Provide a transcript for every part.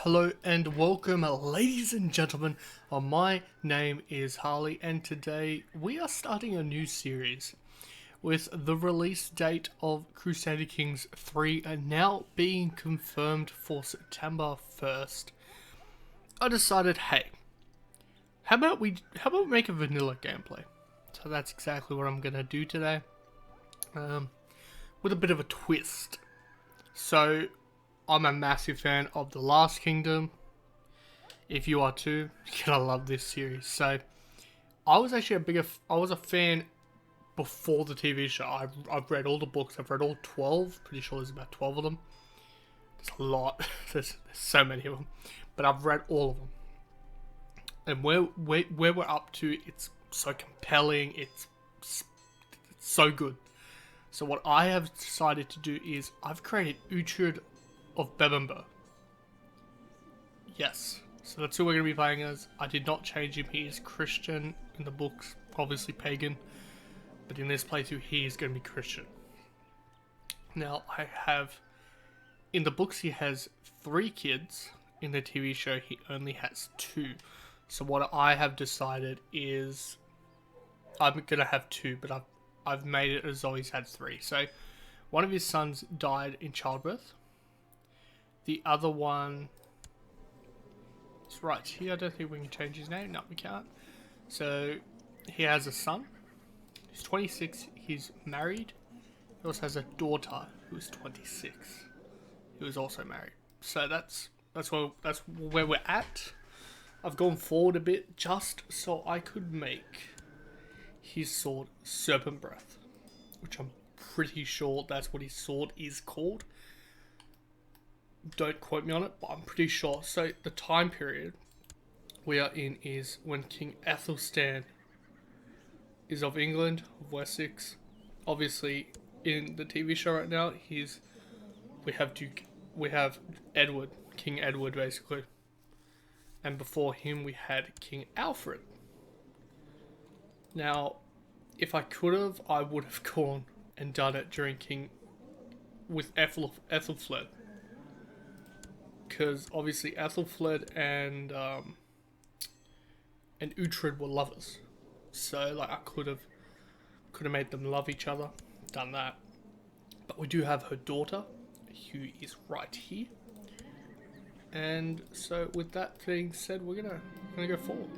Hello and welcome, ladies and gentlemen. My name is Harley, and today we are starting a new series with the release date of Crusader Kings 3 now being confirmed for September 1st. I decided, hey, how about we make a vanilla gameplay? So that's exactly what I'm gonna do today, with a bit of a twist. So I'm a massive fan of The Last Kingdom. If you are too, you're gonna love this series. So I was actually I was a fan before the TV show. I've read all the books. I've read all 12. Pretty sure there's about 12 of them. There's a lot. There's so many of them. But I've read all of them. And where we're up to, it's so compelling. It's so good. So what I have decided to do is I've created Uhtred of Bebbanburg. Yes. So that's who we're going to be playing as. I did not change him. He is Christian in the books. Obviously pagan. But in this playthrough, he is going to be Christian. Now, I have... In the books, he has 3 kids. In the TV show, he only has 2. So what I have decided is... I'm going to have 2, but I've made it as though he's had 3. So, one of his sons died in childbirth. The other one... It's right here. I don't think we can change his name. No, we can't. So, he has a son. He's 26. He's married. He also has a daughter who's 26. Who is also married. So that's where we're at. I've gone forward a bit just so I could make his sword Serpent Breath, which I'm pretty sure that's what his sword is called. Don't quote me on it, but I'm pretty sure. So the time period we are in is when King Athelstan is of England, of Wessex. Obviously, in the TV show right now, we have Edward, King Edward, basically, and before him we had King Alfred. Now, if I could have, I would have gone and done it during with Ethelfled, because obviously Ethelfled and Uhtred were lovers. So like I could have made them love each other, done that. But we do have her daughter, who is right here. And so with that being said, we're gonna go forward.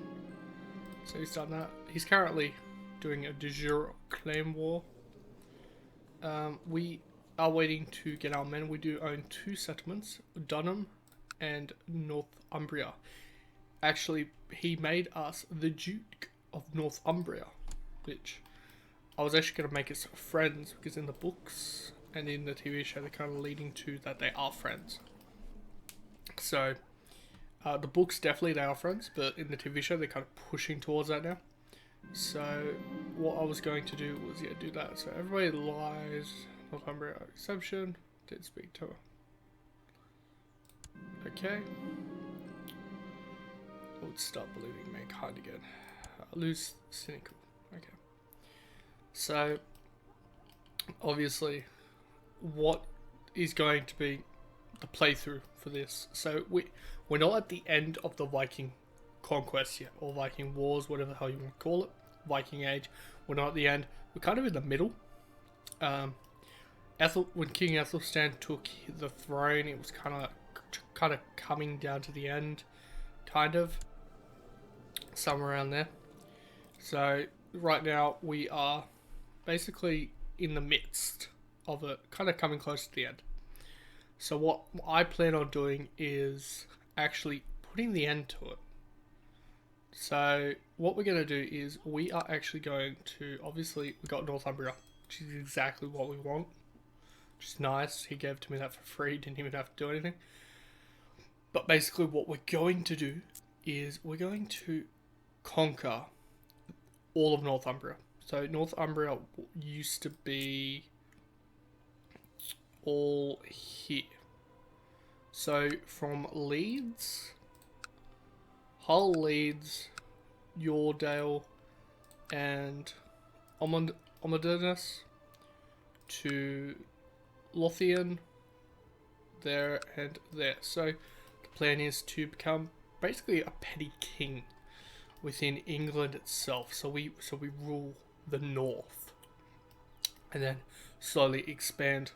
So he's done that. He's currently doing a de jure claim war. We are waiting to get our men. We do own 2 settlements, Dunham and Northumbria. Actually, he made us the Duke of Northumbria, which I was actually going to make us friends, because in the books and in the TV show they're kind of leading to that they are friends. So the books definitely they are friends, but in the TV show they're kind of pushing towards that now. So what I was going to do was do that. So everybody lies. Northumbria exception. Did speak to her. Okay. I would start believing mankind again. Lose cynical. Okay. So obviously, what is going to be the playthrough for this? So we're not at the end of the Viking conquest yet, or Viking wars, whatever the hell you want to call it. Viking age. We're not at the end. We're kind of in the middle. When King Athelstan took the throne, it was kind of coming down to the end, kind of somewhere around there. So right now we are basically in the midst of it, kind of coming close to the end. So what I plan on doing is actually putting the end to it. So what we're going to do is we are actually going to, obviously we got Northumbria, which is exactly what we want, which is nice. He gave to me that for free, didn't even have to do anything. But basically what we're going to do is we're going to conquer all of Northumbria. So Northumbria used to be all here. So from Leeds, Hull, Leeds, Yoredale, and Omodernus to Lothian, there and there. So the plan is to become basically a petty king within England itself. So we rule the north, and then slowly expand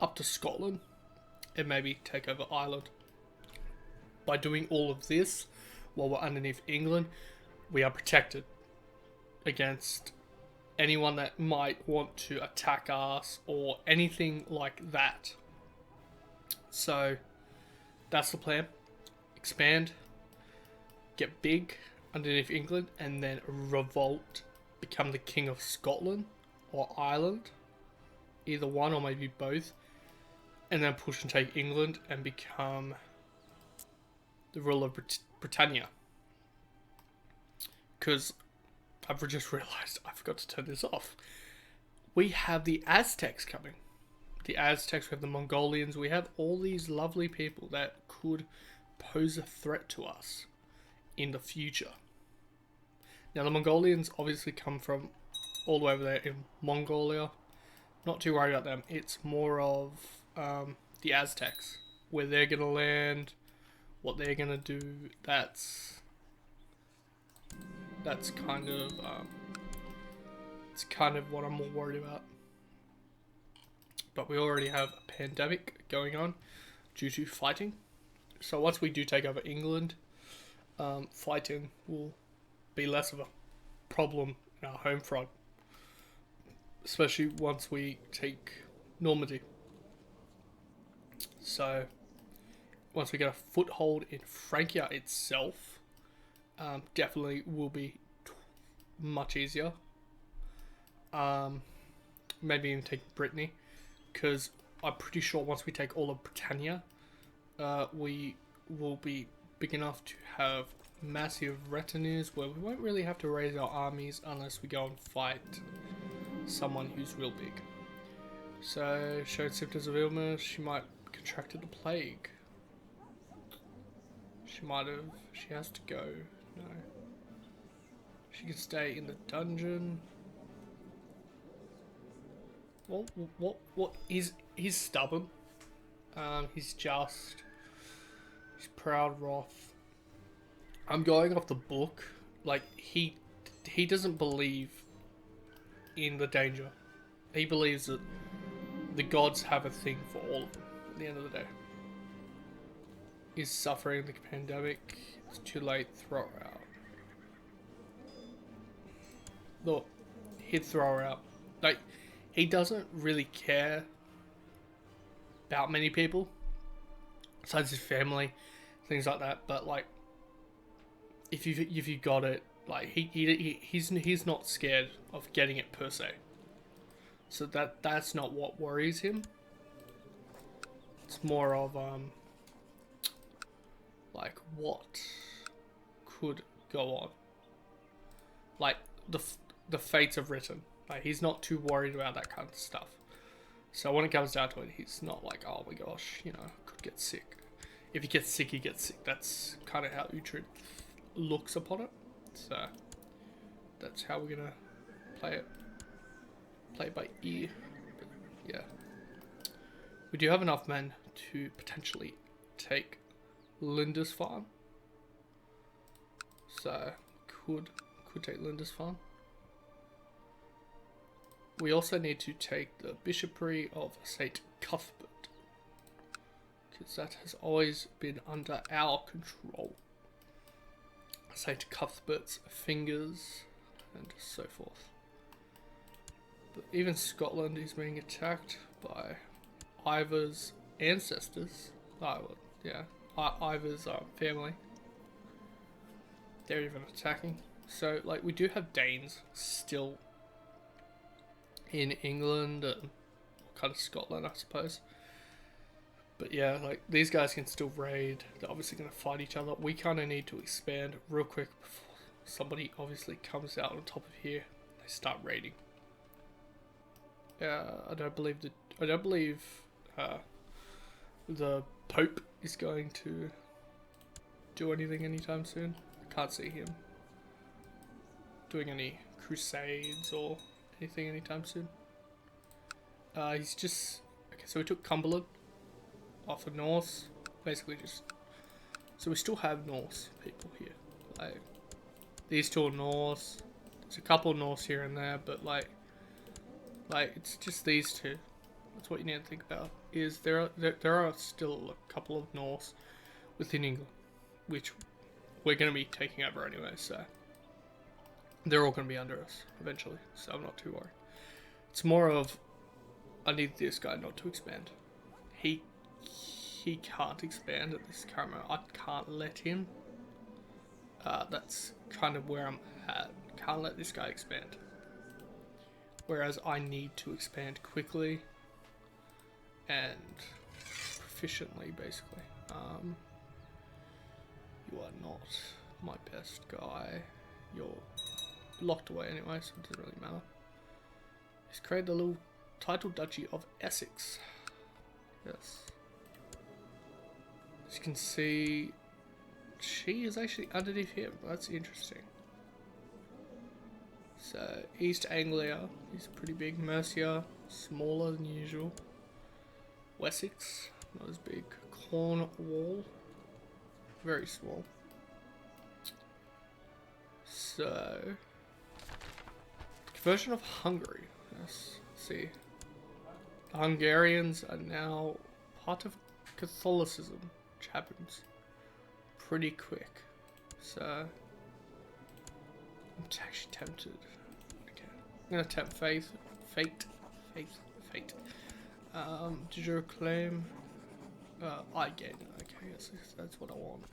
up to Scotland, and maybe take over Ireland. By doing all of this while we're underneath England, we are protected against anyone that might want to attack us or anything like that. So that's the plan. Expand, get big underneath England, and then revolt, become the king of Scotland or Ireland, either one or maybe both, and then push and take England and become the ruler of Britannia. Because I've just realised I forgot to turn this off. We have the Aztecs coming. The Aztecs, we have the Mongolians, we have all these lovely people that could pose a threat to us in the future. Now the Mongolians obviously come from all the way over there in Mongolia. Not too worried about them. It's more of the Aztecs, where they're going to land, what they're going to do. That's kind of it's kind of what I'm more worried about. But we already have a pandemic going on due to fighting. So once we do take over England, fighting will be less of a problem in our home front. Especially once we take Normandy. So once we get a foothold in Francia itself, definitely will be much easier. Maybe even take Brittany, because I'm pretty sure once we take all of Britannia, we will be big enough to have massive retinues where we won't really have to raise our armies unless we go and fight someone who's real big. So, showed symptoms of illness. She might have contracted the plague. She has to go. No. She can stay in the dungeon. What? He's stubborn. He's proud, wrath. I'm going off the book. Like, he doesn't believe in the danger. He believes that the gods have a thing for all of them at the end of the day. He's suffering the pandemic. It's too late. Throw her out. Look, he'd throw her out. Like, he doesn't really care about many people besides his family, things like that. But like, if you got it, like he's not scared of getting it per se. So that's not what worries him. It's more of like what could go on. Like the fates have written. Like, he's not too worried about that kind of stuff. So when it comes down to it, he's not like, oh my gosh, could get sick. If he gets sick, he gets sick. That's kind of how Uhtred looks upon it. So that's how we're gonna play it. Play it by ear. But yeah, we do have enough men to potentially take Lindisfarne. So could take Lindisfarne. We also need to take the bishopric of St. Cuthbert, because that has always been under our control. St. Cuthbert's fingers and so forth. But even Scotland is being attacked by Ivor's ancestors. Ivor's family. They're even attacking. So, like, we do have Danes still in England and kind of Scotland, I suppose. But yeah, like, these guys can still raid. They're obviously going to fight each other. We kind of need to expand real quick before somebody obviously comes out on top of here. They start raiding. I don't believe the Pope is going to do anything anytime soon. I can't see him doing any crusades or anything anytime soon. He's just... Okay, so we took Cumberland off the north. Basically just So we still have Norse people here. Like, these two are Norse. There's a couple of Norse here and there, but like it's just these two. That's what you need to think about. Is there are still a couple of Norse within England, which we're going to be taking over anyway. So they're all going to be under us eventually. So I'm not too worried. It's more of I need this guy not to expand. He can't expand at this current moment. I can't let him. That's kind of where I'm at. Can't let this guy expand. Whereas I need to expand quickly and proficiently, basically. You are not my best guy. You're locked away anyway, so it doesn't really matter. He's created a little title duchy of Essex. Yes. As you can see, she is actually underneath him. That's interesting. So, East Anglia is pretty big. Mercia, smaller than usual. Wessex, not as big. Cornwall, very small. So, conversion of Hungary. Let's see. The Hungarians are now part of Catholicism, which happens pretty quick. So, I'm actually tempted. Okay, I'm gonna tempt fate. Did you claim? I gain. Okay, yes, that's what I want.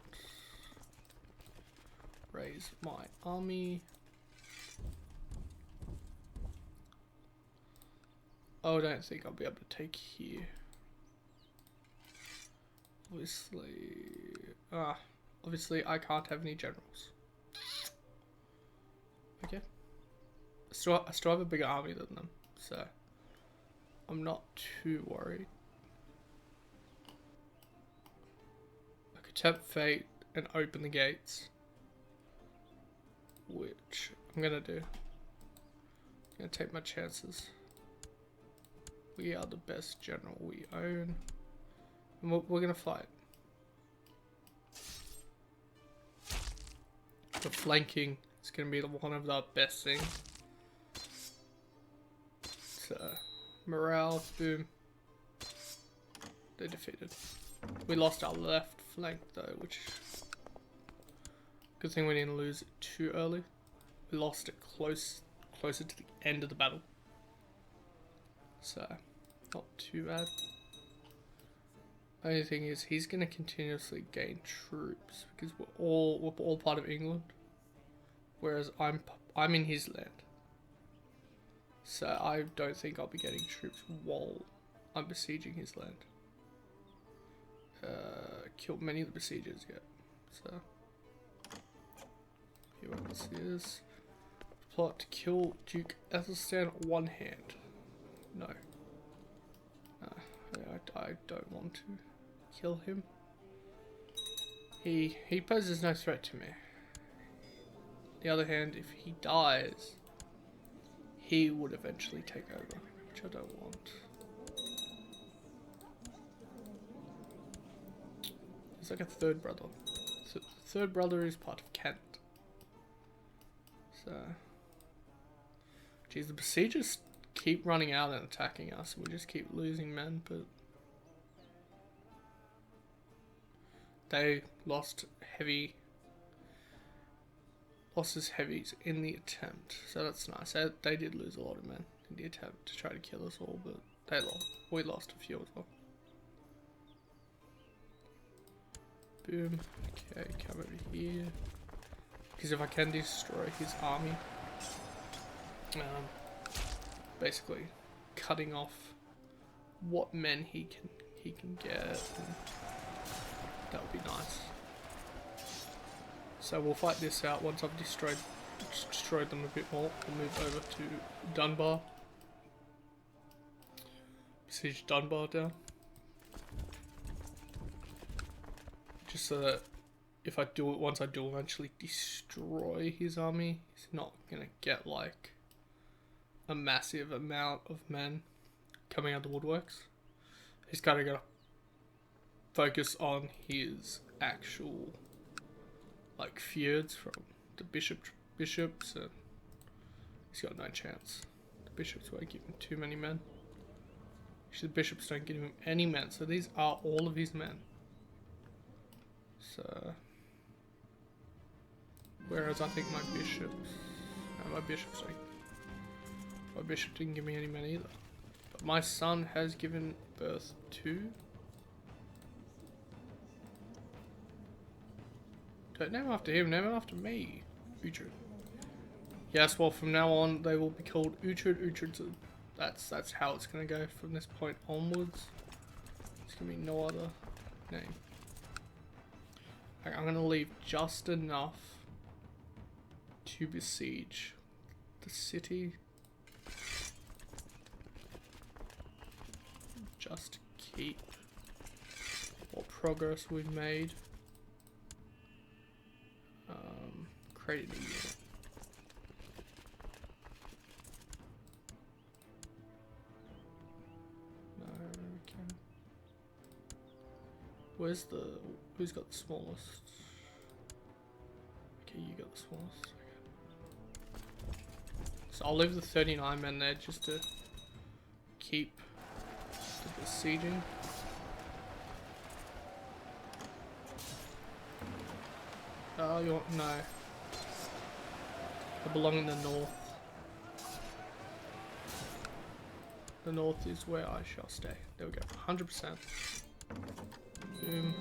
Raise my army. Oh, I don't think I'll be able to take here. Obviously I can't have any generals. Okay. I still have a bigger army than them, so I'm not too worried. I could tempt fate and open the gates, which I'm gonna do. I'm gonna take my chances. We are the best general we own, and we're gonna fight. The flanking is gonna be one of the best things. So, morale, boom. They're defeated. We lost our left flank though, which good thing we didn't lose it too early. We lost it closer to the end of the battle. So, not too bad. Only thing is, he's gonna continuously gain troops because we're all part of England, whereas I'm in his land. So I don't think I'll be getting troops while I'm besieging his land. Killed many of the besiegers yet. So here we see this. Plot to kill Duke Athelstan one hand. No. I don't want to kill him. He poses no threat to me. On the other hand, if he dies, he would eventually take over, which I don't want. He's like a third brother. So the third brother is part of Kent. So, geez, the besiegers keep running out and attacking us. We just keep losing men, but they lost losses heavies in the attempt, so that's nice. They did lose a lot of men in the attempt to try to kill us all, but they lost. We lost a few as well. Boom. Okay, come over here. Because if I can destroy his army, basically cutting off what men he can get, and that would be nice. So we'll fight this out. Once I've destroyed them a bit more, we'll move over to Dunbar. Besiege Dunbar down. Just so that if I do it, once I do eventually destroy his army, he's not gonna get like a massive amount of men coming out of the woodworks. He's kind of gonna focus on his actual like feuds from the bishops, and he's got no chance. The bishops won't give him too many men. Actually, the bishops don't give him any men, so these are all of his men. So, whereas I think my bishop didn't give me any men either. But my son has given birth to. Don't name after him, name after me. Uhtred. Yes, well from now on they will be called Uhtredson. That's how it's gonna go from this point onwards. There's gonna be no other name. I'm gonna leave just enough to besiege the city. Just to keep what progress we've made. Create a unit. No, okay. Who's got the smallest? Okay, you got the smallest. Okay. So I'll leave the 39 men there just to keep the besieging. Oh, no. I belong in the north. The north is where I shall stay. There we go. 100%. Boom.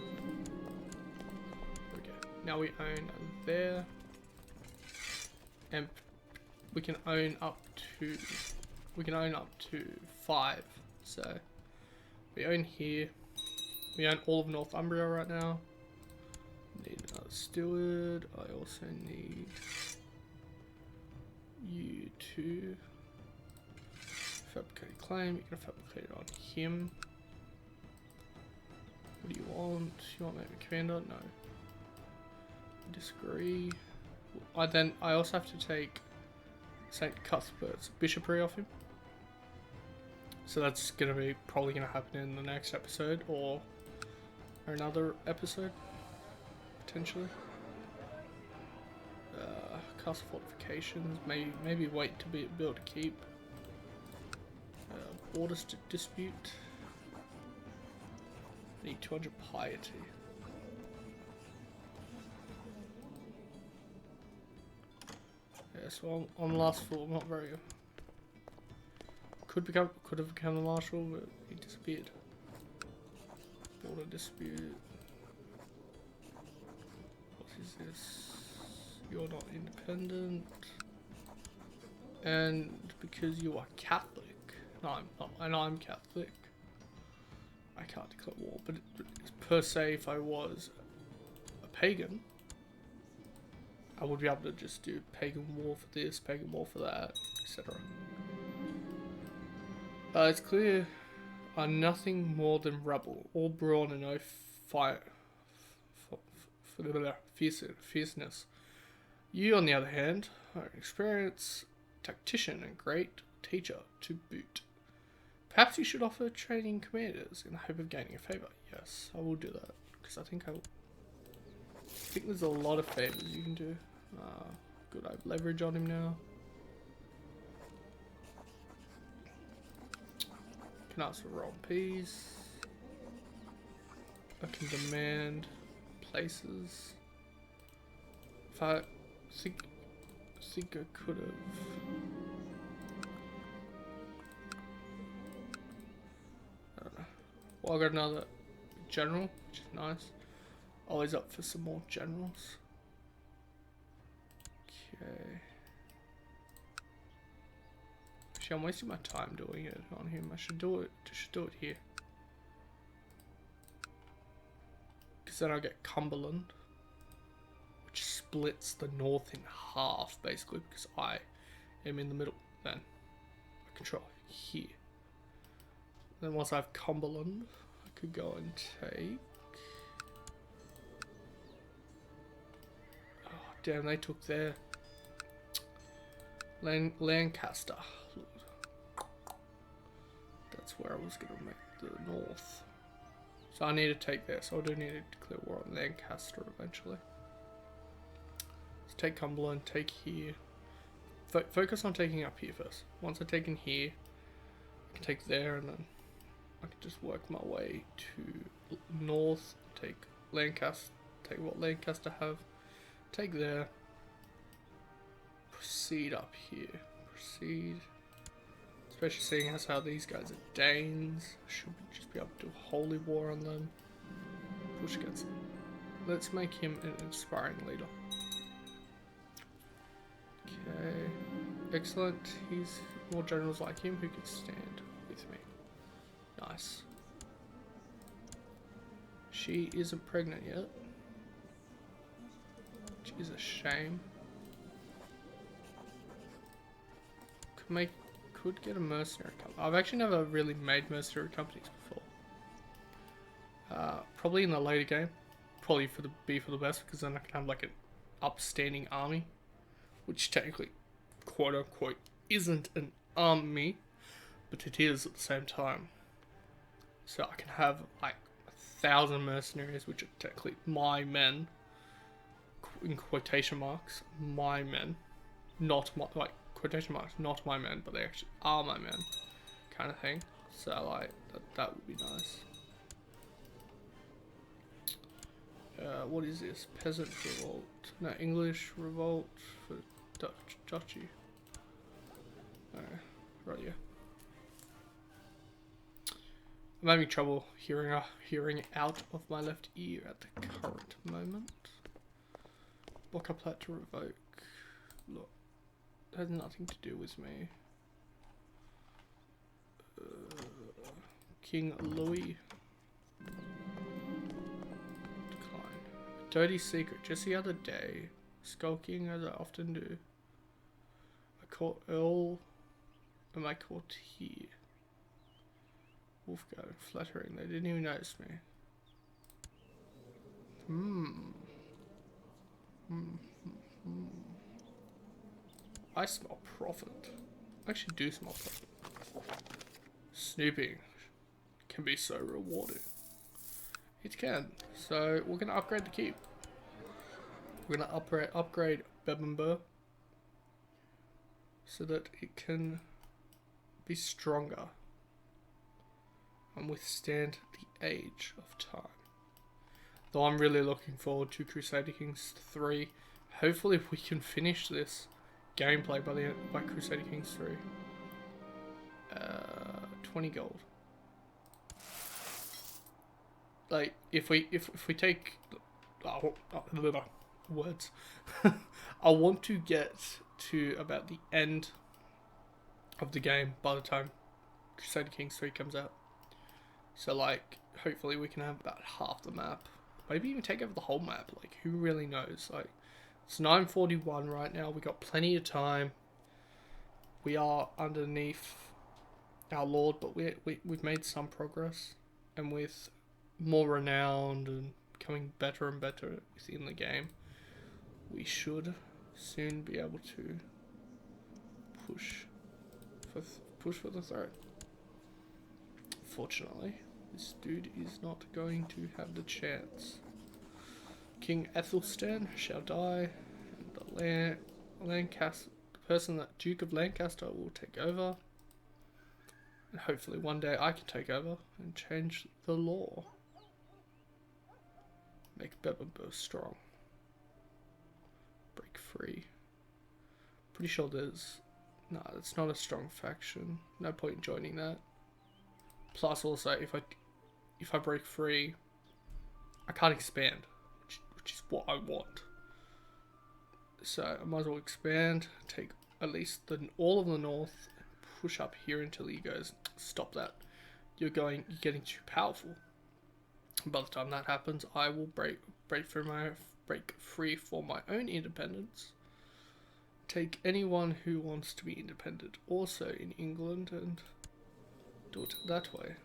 There we go. Now we own there. And we can own up to 5. So we own here. We own all of Northumbria right now. Need another steward. I also need you to fabricate a claim. You're gonna fabricate it on him. What do you want? You want to make me commander? No. I disagree. I also have to take St. Cuthbert's bishopry off him. So that's probably gonna happen in the next episode or another episode. Potentially. Castle fortifications, maybe wait to build a keep. Borders to dispute. Need 200 piety. Yeah, so on the last floor, not very. Could have become the marshal, but he disappeared. Border dispute. What is this? You're not independent, and because you are Catholic, no, I'm not, and I'm Catholic, I can't declare war. But per se, if I was a pagan, I would be able to just do pagan war for this, pagan war for that, etc. It's clear I'm nothing more than rebel, all brawn and no fire for the fierceness. You, on the other hand, are an experienced tactician and great teacher to boot. Perhaps you should offer training commanders in the hope of gaining a favour. Yes, I will do that, because I think there's a lot of favours you can do. Good, I have leverage on him now. Can ask for roll peas. I can demand places. If I think I could have. I don't know. Well, I got another general, which is nice. Always up for some more generals. Okay. Actually, I'm wasting my time doing it on him. I should do it. Here. Because then I'll get Cumberland, which splits the north in half, basically, because I am in the middle. Then I control here. Then once I have Cumberland, I could go and take. Oh damn! They took their Lancaster. That's where I was gonna make the north. So I need to take this. I do need to declare war on Lancaster eventually. Let's take Cumberland, take here. Focus on taking up here first. Once I've taken here, I can take there, and then I can just work my way to north, take Lancaster, take what Lancaster have, take there, proceed up here, proceed. Especially seeing as how these guys are Danes, should just be able to do a holy war on them. Push against them. Let's make him an inspiring leader. Okay, excellent. He's more generals like him who can stand with me. Nice. She isn't pregnant yet, which is a shame. Could get a mercenary company. I've actually never really made mercenary companies before. Probably in the later game. Probably for the best, because then I can have like an upstanding army, which technically, quote unquote, isn't an army, but it is at the same time. So I can have like 1,000 mercenaries, which are technically my men, in quotation marks, my men, not my, like, quotation marks, not my men, but they actually are my men, kind of thing. So like that would be nice. What is this? Peasant revolt? No, English revolt for Duchy. Right, yeah. I'm having trouble hearing out of my left ear at the current moment. Block up that to revoke. Look. Has nothing to do with me. King Louis. Decline. Dirty secret. Just the other day. Skulking as I often do. I caught Earl. Am I caught here? Wolfguard. Flattering. They didn't even notice me. I smell profit. I actually do smell profit. Snooping can be so rewarding. It can. So we're going to upgrade the keep. We're going to upgrade Bebbanburg so that it can be stronger and withstand the age of time. Though I'm really looking forward to Crusader Kings 3. Hopefully we can finish this gameplay by Crusader Kings 3. 20 gold. Like if we take words, I want to get to about the end of the game by the time Crusader Kings 3 comes out. So like hopefully we can have about half the map. Maybe even take over the whole map. Like who really knows? Like it's 9:41 right now. We got plenty of time. We are underneath our lord, but we've made some progress, and with more renowned and becoming better and better within the game, we should soon be able to push for the throne. Fortunately, this dude is not going to have the chance. King Athelstan shall die, and the Lancaster, that Duke of Lancaster will take over, and hopefully one day I can take over and change the law. Make Bebbanburg strong. Break free. Pretty sure there's... Nah, it's not a strong faction. No point in joining that. Plus also, if I break free, I can't expand, which is what I want. So I might as well expand, take at least all of the north, push up here until he goes, stop that. You're getting too powerful. By the time that happens, I will break free for my own independence. Take anyone who wants to be independent also in England and do it that way.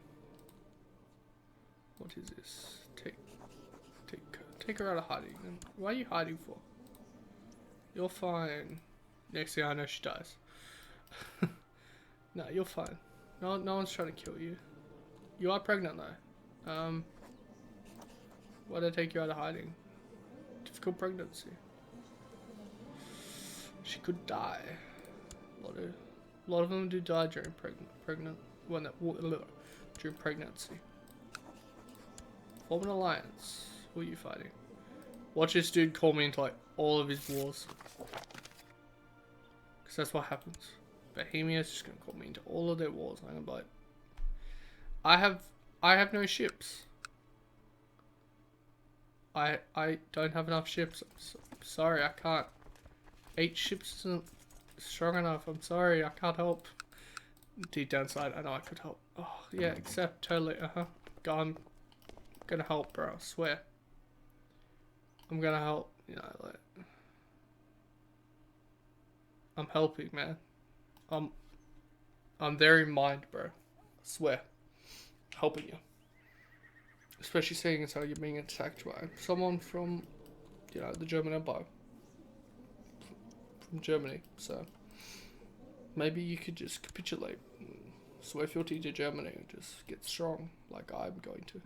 What is this? Take her out of hiding. And why are you hiding for? You're fine. Next thing I know, she dies. No, you're fine. No one's trying to kill you. You are pregnant though. Why'd I take you out of hiding? Difficult pregnancy. She could die. A lot of them do die during during pregnancy. Form an alliance. Who are you fighting? Watch this dude call me into like all of his wars. Because that's what happens. Bohemia's just gonna call me into all of their wars. I'm gonna be like, I have no ships. I don't have enough ships. I'm sorry, I can't. 8 ships isn't strong enough. I'm sorry, I can't help. Deep down inside, I know I could help. Oh yeah, accept totally. I'm gonna help, bro. I swear. I'm gonna help. You know, like I'm helping, man. I'm there in mind, bro. I swear, helping you. Especially seeing as how you're being attacked by someone from, you know, the German Empire. From Germany, so maybe you could just capitulate, swear fealty to Germany, and just get strong, like I'm going to.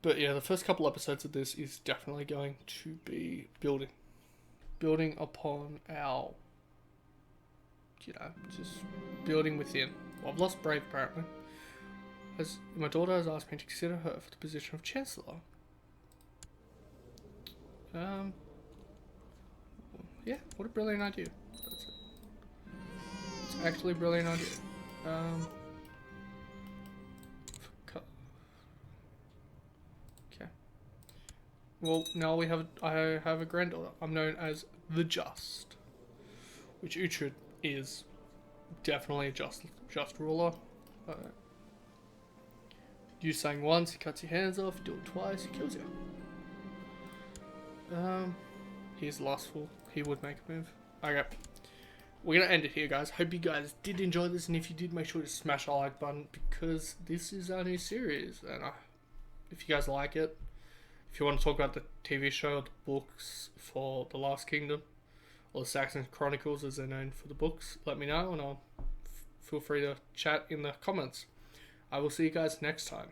But yeah, the first couple episodes of this is definitely going to be building upon our, you know, just building within. Well, I've lost Brave apparently. As my daughter has asked me to consider her for the position of Chancellor. Yeah, what a brilliant idea. That's it. It's actually a brilliant idea. Okay. Well, now I have a granddaughter. I'm known as the Just, which Uhtred is definitely a just ruler. You sang once, he cuts your hands off. Do it twice, he kills you. He's lustful. He would make a move. Okay. We're going to end it here, guys. Hope you guys did enjoy this. And if you did, make sure to smash the like button. Because this is our new series. And if you guys like it. If you want to talk about the TV show or the books for The Last Kingdom. Or the Saxon Chronicles, as they're known for the books. Let me know. And I'll feel free to chat in the comments. I will see you guys next time.